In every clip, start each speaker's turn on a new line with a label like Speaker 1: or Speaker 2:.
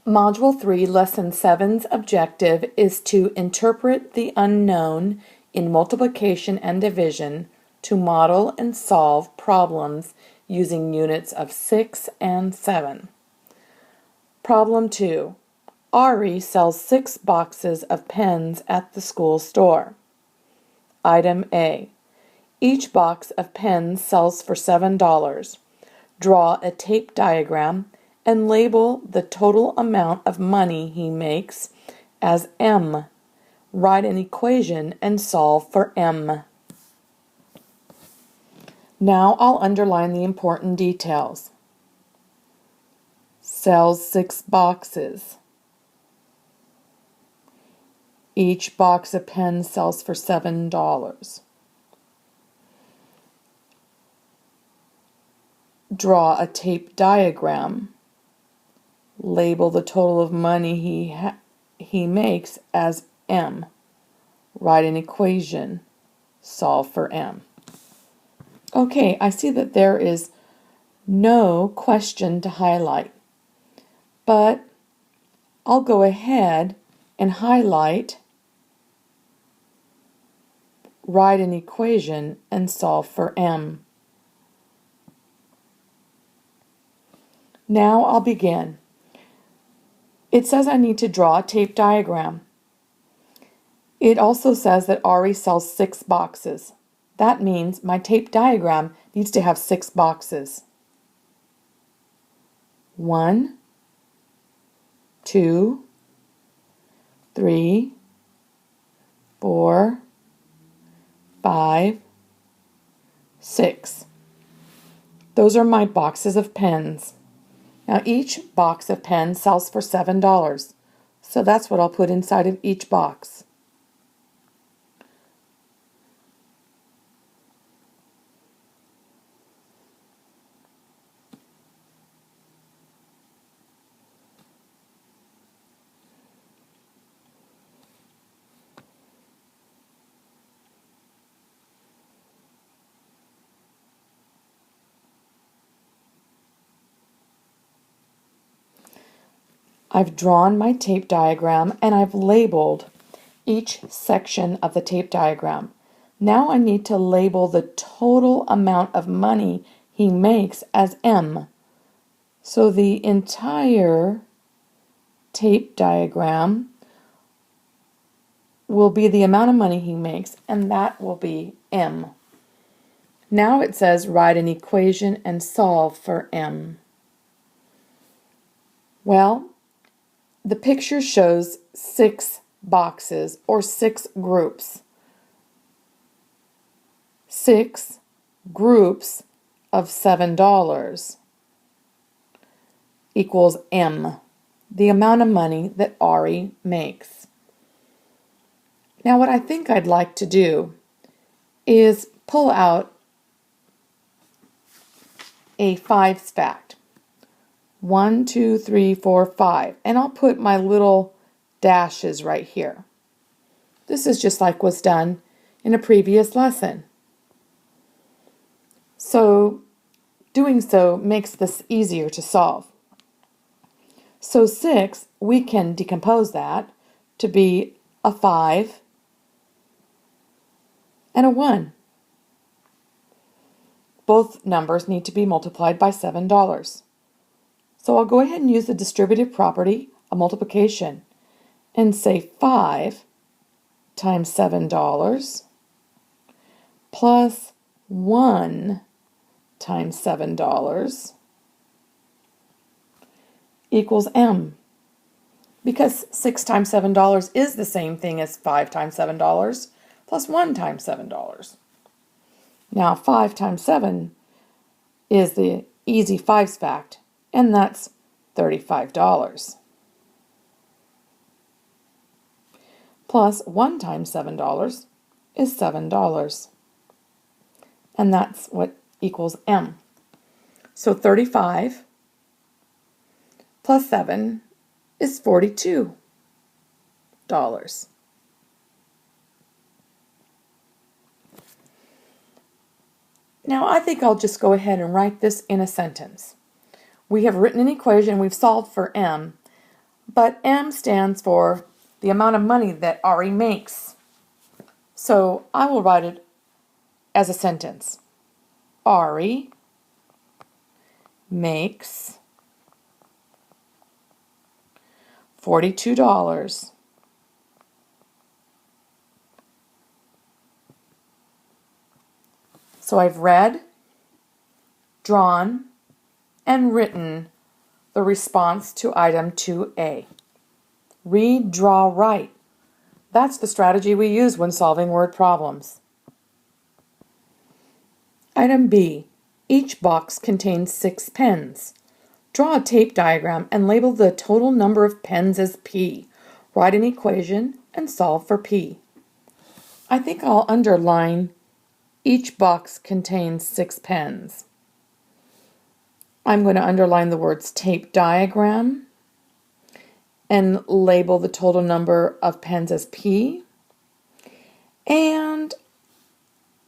Speaker 1: Module 3, Lesson 7's objective is to interpret the unknown in multiplication and division to model and solve problems using units of 6 and 7. Problem 2. Ari sells 6 boxes of pens at the school store. Item A. Each box of pens sells for $7. Draw a tape diagram and label the total amount of money he makes as M. Write an equation and solve for M. Now I'll underline the important details. Sells 6 boxes. Each box of pens sells for $7. Draw a tape diagram. Label the total of money he makes as M. Write an equation. Solve for M. Okay, I see that there is no question to highlight, but I'll go ahead and highlight, write an equation, and solve for M. Now I'll begin. It says I need to draw a tape diagram. It also says that Ari sells 6 boxes. That means my tape diagram needs to have 6 boxes. 1, 2, 3, 4, 5, 6. Those are my boxes of pens. Now each box of pens sells for $7, so that's what I'll put inside of each box. I've drawn my tape diagram and I've labeled each section of the tape diagram. Now I need to label the total amount of money he makes as M. So the entire tape diagram will be the amount of money he makes, and that will be M. Now it says write an equation and solve for M. Well, the picture shows 6 boxes or 6 groups. 6 groups of $7 equals M, the amount of money that Ari makes. Now what I think I'd like to do is pull out a 5's fact. 1, 2, 3, 4, 5. And I'll put my little dashes right here. This is just like was done in a previous lesson. So doing so makes this easier to solve. So 6, we can decompose that to be a 5 and a 1. Both numbers need to be multiplied by $7. So I'll go ahead and use the distributive property of multiplication and say 5 times $7 plus 1 times $7 equals M. Because 6 times $7 is the same thing as 5 times $7 plus 1 times $7. Now 5 times 7 is the easy 5's fact, and that's $35. Plus 1 times $7 is $7. And that's what equals M. So 35 plus 7 is $42. Now I think I'll just go ahead and write this in a sentence. We have written an equation, we've solved for M. But M stands for the amount of money that Ari makes. So I will write it as a sentence. Ari makes $42. So I've read, drawn, and written the response to item 2A. Read, draw, write. That's the strategy we use when solving word problems. Item B. Each box contains 6 pens. Draw a tape diagram and label the total number of pens as P. Write an equation and solve for P. I think I'll underline each box contains 6 pens. I'm going to underline the words tape diagram and label the total number of pens as P. And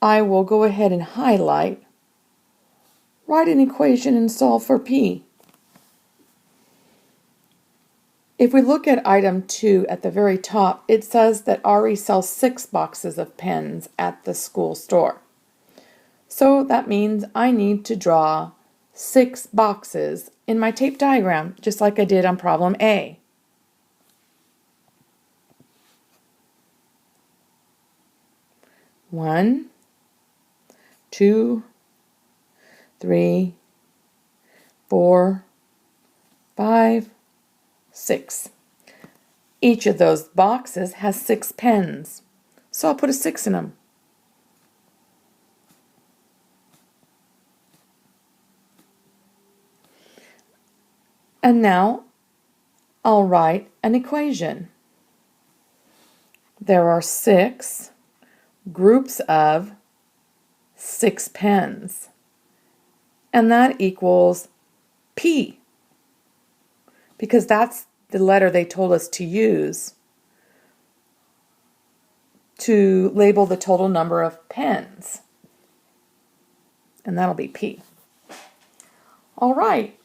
Speaker 1: I will go ahead and highlight, write an equation and solve for P. If we look at item 2 at the very top, it says that Ari sells 6 boxes of pens at the school store. So that means I need to draw 6 boxes in my tape diagram, just like I did on problem A. One, 2, 3, 4, 5, 6. Each of those boxes has 6 pens, so I'll put a 6 in them. And now I'll write an equation. There are 6 groups of 6 pens, and that equals P, because that's the letter they told us to use to label the total number of pens, and that'll be P. All right,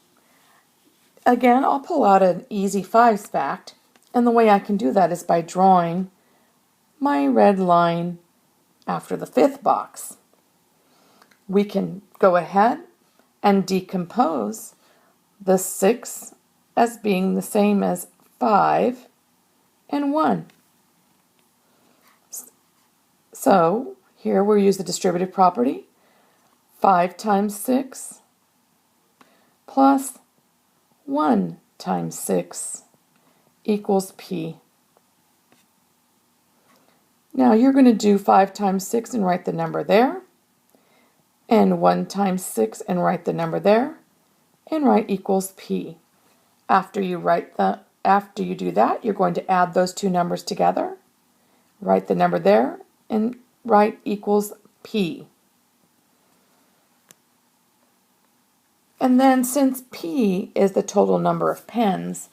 Speaker 1: again, I'll pull out an easy 5s fact, and the way I can do that is by drawing my red line after the 5th box. We can go ahead and decompose the 6 as being the same as 5 and 1. So here we'll use the distributive property. 5 times 6 plus 1 times 6 equals P. Now you're going to do 5 times 6 and write the number there, and 1 times 6 and write the number there, and write equals P. After you do that, you're going to add those two numbers together, write the number there, and write equals P. And then since P is the total number of pens,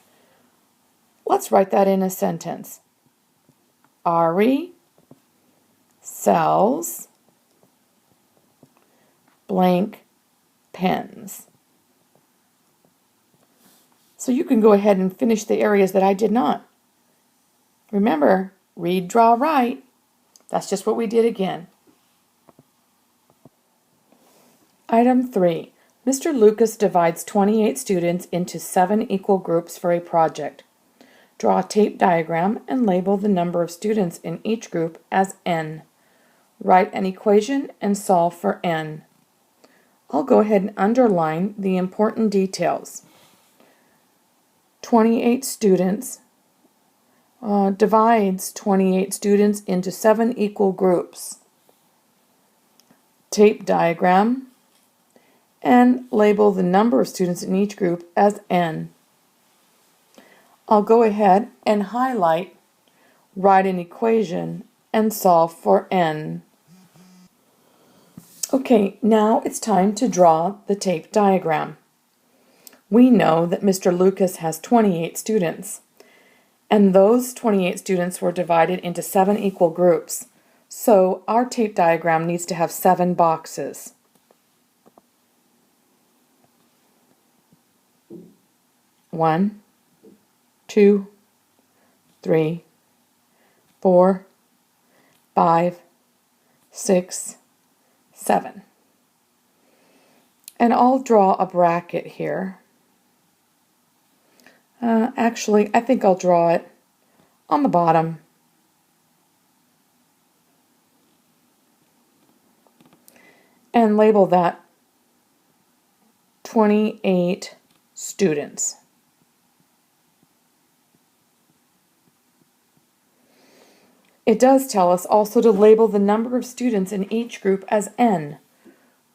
Speaker 1: let's write that in a sentence. Ari sells blank pens. So you can go ahead and finish the areas that I did not. Remember, read, draw, write. That's just what we did again. Item 3. Mr. Lucas divides 28 students into 7 equal groups for a project. Draw a tape diagram and label the number of students in each group as N. Write an equation and solve for N. I'll go ahead and underline the important details. 28 students divides 28 students into 7 equal groups. Tape diagram and label the number of students in each group as N. I'll go ahead and highlight, write an equation, and solve for N. Okay, now it's time to draw the tape diagram. We know that Mr. Lucas has 28 students, and those 28 students were divided into 7 equal groups. So our tape diagram needs to have 7 boxes. One, 2, 3, 4, 5, 6, 7. And I'll draw a bracket here. Actually, I think I'll draw it on the bottom. And label that 28 students. It does tell us also to label the number of students in each group as n.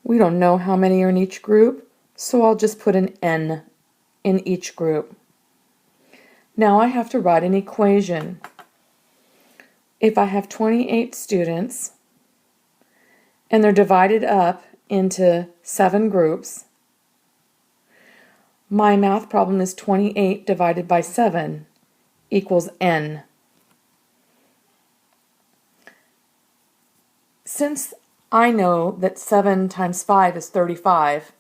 Speaker 1: We don't know how many are in each group, so I'll just put an n in each group. Now I have to write an equation. If I have 28 students and they're divided up into 7 groups, my math problem is 28 divided by 7 equals n. Since I know that 7 times 5 is 35,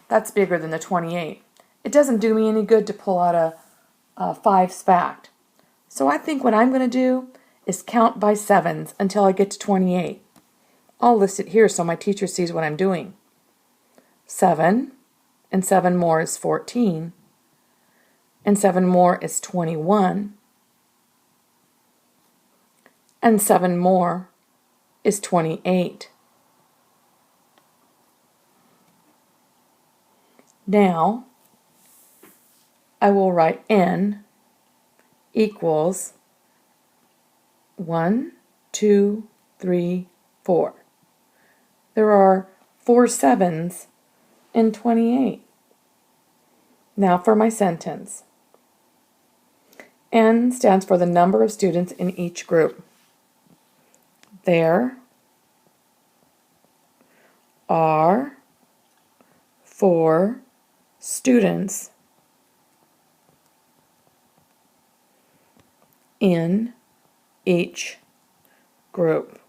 Speaker 1: that's bigger than the 28. It doesn't do me any good to pull out a 5's fact. So I think what I'm going to do is count by 7s until I get to 28. I'll list it here so my teacher sees what I'm doing. 7, and 7 more is 14, and 7 more is 21, and 7 more is 28. Now, I will write n equals 1, 2, 3, 4. There are 4 7s in 28. Now for my sentence. N stands for the number of students in each group. There are 4 students in each group.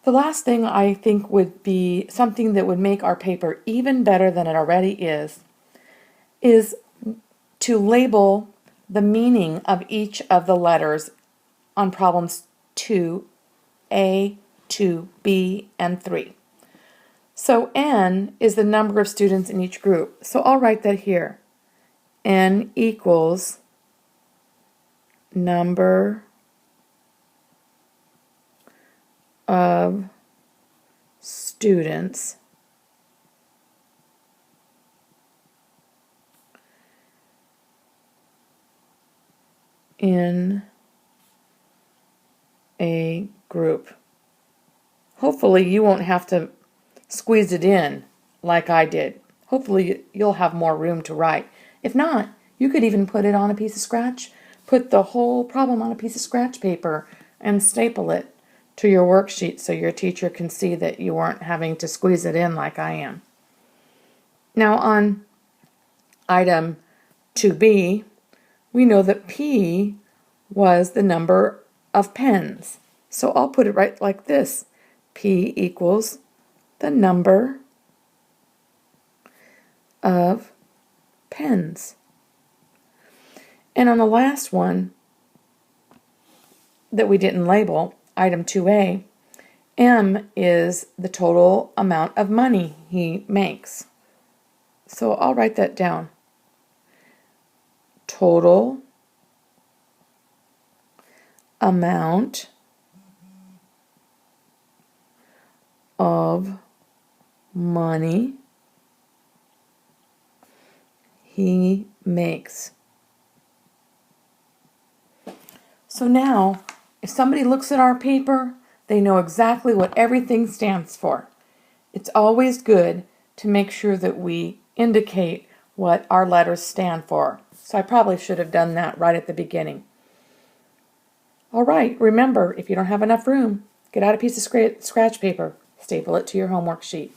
Speaker 1: The last thing I think would be something that would make our paper even better than it already is to label the meaning of each of the letters on problems 2A, 2B, and 3. So N is the number of students in each group. So I'll write that here. N equals number of students in a group. Hopefully you won't have to squeeze it in like I did. Hopefully you'll have more room to write. If not, you could even put it on a piece of scratch, put the whole problem on a piece of scratch paper and staple it to your worksheet so your teacher can see that you weren't having to squeeze it in like I am. Now on item 2B, we know that P was the number of pens. So I'll put it right like this. P equals the number of pens. And on the last one that we didn't label, item 2A, M is the total amount of money he makes. So I'll write that down. Total amount of money he makes. So now, if somebody looks at our paper, they know exactly what everything stands for. It's always good to make sure that we indicate what our letters stand for. So I probably should have done that right at the beginning. All right, remember, if you don't have enough room, get out a piece of scratch paper, staple it to your homework sheet.